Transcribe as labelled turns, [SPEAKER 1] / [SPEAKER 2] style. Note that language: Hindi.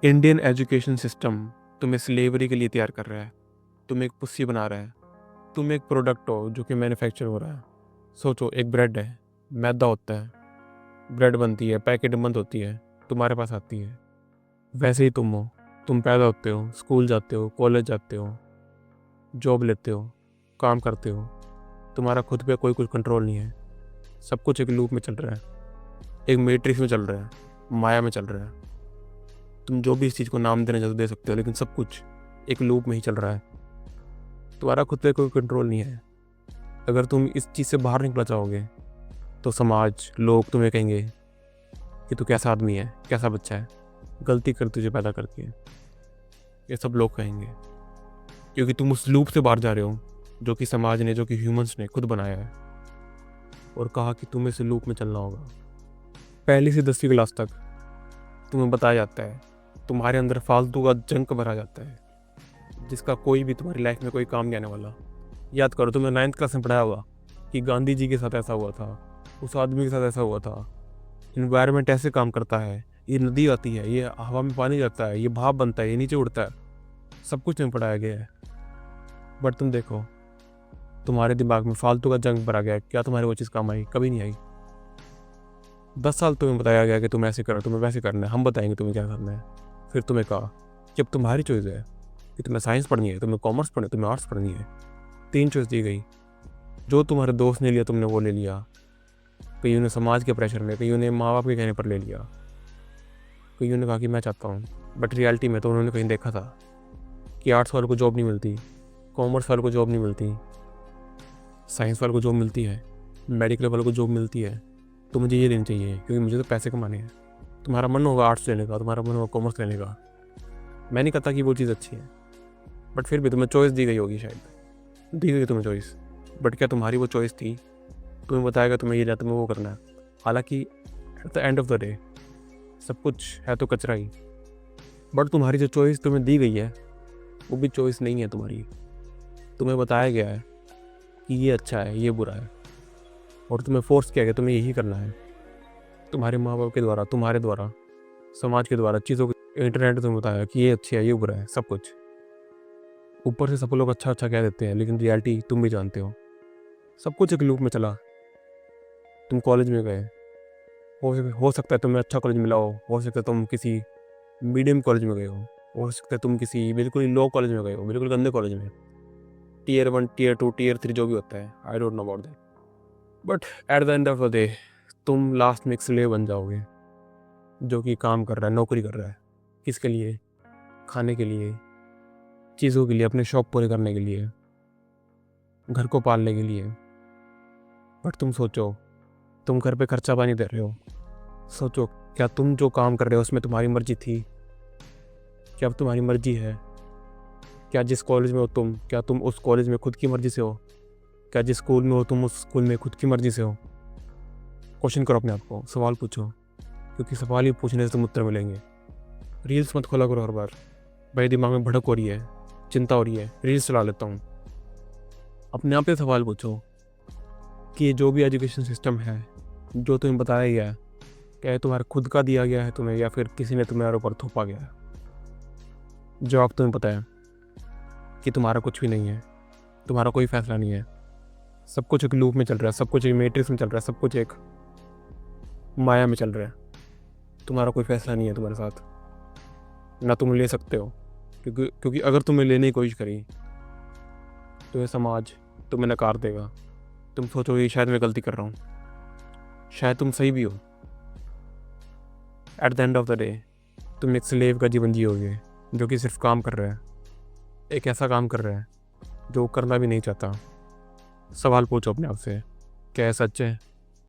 [SPEAKER 1] इंडियन एजुकेशन सिस्टम तुम्हें स्लेवरी के लिए तैयार कर रहा है, तुम्हें एक पुस्सी बना रहा है। तुम एक प्रोडक्ट हो जो कि मैन्युफैक्चर हो रहा है। सोचो, एक ब्रेड है, मैदा होता है, ब्रेड बनती है, पैकेट बंद होती है, तुम्हारे पास आती है। वैसे ही तुम हो, तुम पैदा होते हो, स्कूल जाते हो, कॉलेज जाते हो, जॉब लेते हो, काम करते हो, तुम्हारा खुद पे कोई कुछ कंट्रोल नहीं है। सब कुछ एक लूप में चल रहा है, एक मैट्रिक्स में चल रहा है, माया में चल रहा है। तुम जो भी इस चीज़ को नाम देना चाहते हो दे सकते हो, लेकिन सब कुछ एक लूप में ही चल रहा है। तुम्हारा खुद पे कोई कंट्रोल नहीं है। अगर तुम इस चीज़ से बाहर निकलना चाहोगे तो समाज, लोग तुम्हें कहेंगे कि तू कैसा आदमी है, कैसा बच्चा है, गलती कर तुझे पैदा करती है। ये सब लोग कहेंगे क्योंकि तुम उस लूप से बाहर जा रहे हो जो कि समाज ने, जो कि ह्यूमंस ने खुद बनाया है और कहा कि तुम्हें इस लूप में चलना होगा। पहली से 10वीं क्लास तक तुम्हें बताया जाता है, तुम्हारे अंदर फालतू का जंक भरा जाता है जिसका कोई भी तुम्हारी लाइफ में कोई काम नहीं आने वाला। याद करो, तुमने 9th क्लास में पढ़ाया होगा कि गांधी जी के साथ ऐसा हुआ था, उस आदमी के साथ ऐसा हुआ था, इन्वायरमेंट ऐसे काम करता है, ये नदी आती है, ये हवा में पानी जाता है, ये भाप बनता है, ये नीचे उड़ता है। सब कुछ तुम्हें पढ़ाया गया है। बट तुम देखो, तुम्हारे दिमाग में फालतू का जंग भरा गया है। क्या तुम्हारी वो चीज़ काम आई? कभी नहीं आई। 10 साल तुम्हें बताया गया कि तुम ऐसे करो, तुम्हें वैसे करना है, हम बताएंगे तुम्हें क्या करना है। फिर तुम्हें कहा कि अब तुम्हारी चॉइस है कि तुम्हें साइंस पढ़नी है, तुम्हें कॉमर्स पढ़नी है, तुम्हें आर्ट्स पढ़नी है। 3 चॉइस दी गई। जो तुम्हारे दोस्त ने लिया तुमने वो ले लिया। कईयों ने समाज के प्रेशर में, कईयों ने माँ बाप के कहने पर ले लिया, कईयों ने कहा कि मैं चाहता हूँ। बट रियलिटी में तो उन्होंने कहीं देखा था कि आर्ट्स वालों को जॉब नहीं मिलती, कॉमर्स वालों को जॉब नहीं मिलती, साइंस वालों को जॉब मिलती है, मेडिकल वालों को जॉब मिलती है। तो मुझे ये लेनी चाहिए क्योंकि मुझे तो पैसे कमाने हैं। तुम्हारा मन होगा आर्ट्स लेने का, तुम्हारा मन होगा कॉमर्स लेने का। मैं नहीं कहता कि वो चीज़ अच्छी है, बट फिर भी तुम्हें चॉइस दी गई होगी, शायद दी गई तुम्हें चॉइस। बट क्या तुम्हारी वो चॉइस थी? तुम्हें बताएगा तुम्हें ये ना, तुम्हें वो करना है। हालांकि at the end of the day सब कुछ है तो कचरा ही। बट तुम्हारी जो चॉइस तुम्हें दी गई है वो भी चॉइस नहीं है तुम्हारी। तुम्हें बताया गया है कि ये अच्छा है, ये बुरा है, और तुम्हें फोर्स किया गया तुम्हें यही करना है। तुम्हारे माँ बाप के द्वारा, तुम्हारे द्वारा, समाज के द्वारा, चीज़ों के, इंटरनेट ने तुम्हें बताया कि ये अच्छा है, ये बुरा है, सब कुछ। ऊपर से सब लोग अच्छा अच्छा कह देते हैं, लेकिन रियलिटी तुम भी जानते हो। सब कुछ एक लूप में चला। तुम कॉलेज में गए, हो सकता है तुम्हें अच्छा कॉलेज मिला हो सकता है तुम किसी मीडियम कॉलेज में गए हो सकता है तुम किसी बिल्कुल ही लो कॉलेज में गए हो, बिल्कुल गंदे कॉलेज में, Tier 1, Tier 2, Tier 3 जो भी होता है, I don't know about that. But at the end of the day तुम लास्ट में एक स्लेव बन जाओगे जो कि काम कर रहा है, नौकरी कर रहा है। किसके लिए? खाने के लिए, चीज़ों के लिए, अपने शौक पूरे करने के लिए, घर को पालने के लिए। बट तुम सोचो, तुम घर पे खर्चा पानी दे रहे हो। सोचो, क्या तुम जो काम कर रहे हो उसमें तुम्हारी मर्जी थी? क्या अब तुम्हारी मर्जी है? क्या जिस कॉलेज में हो तुम, क्या तुम उस कॉलेज में खुद की मर्जी से हो? क्या जिस स्कूल में हो तुम उस स्कूल में खुद की मर्जी से हो? क्वेश्चन करो अपने आप को, सवाल पूछो, क्योंकि सवाल ही पूछने से तुम उत्तर मिलेंगे। रील्स मत खोला करो हर बार। भाई दिमाग में भड़क हो रही है, चिंता हो रही है, रील्स चला लेता हूँ। अपने आप से सवाल पूछो कि ये जो भी एजुकेशन सिस्टम है, जो तुम्हें बताया गया है, क्या ये तुम्हारा खुद का दिया गया है तुम्हें, या फिर किसी ने तुम्हारे ऊपर थोपा गया है? जवाब तुम्हें पता है कि तुम्हारा कुछ भी नहीं है, तुम्हारा कोई फैसला नहीं है। सब कुछ एक लूप में चल रहा है, सब कुछ एक मैट्रिक्स में चल रहा है, सब कुछ एक माया में चल रहा है। तुम्हारा कोई फैसला नहीं है तुम्हारे साथ, ना तुम ले सकते हो। क्योंकि अगर तुमने लेने की कोशिश करी तो ये समाज तुम्हें नकार देगा। तुम सोचोगे शायद मैं गलती कर रहा हूँ, शायद तुम सही भी हो। At the end of the day तुम एक स्लेव का जीवन जियोगे जो कि सिर्फ काम कर रहा है, एक ऐसा काम कर रहा है जो करना भी नहीं चाहता। सवाल पूछो अपने आप से, क्या ये सच है?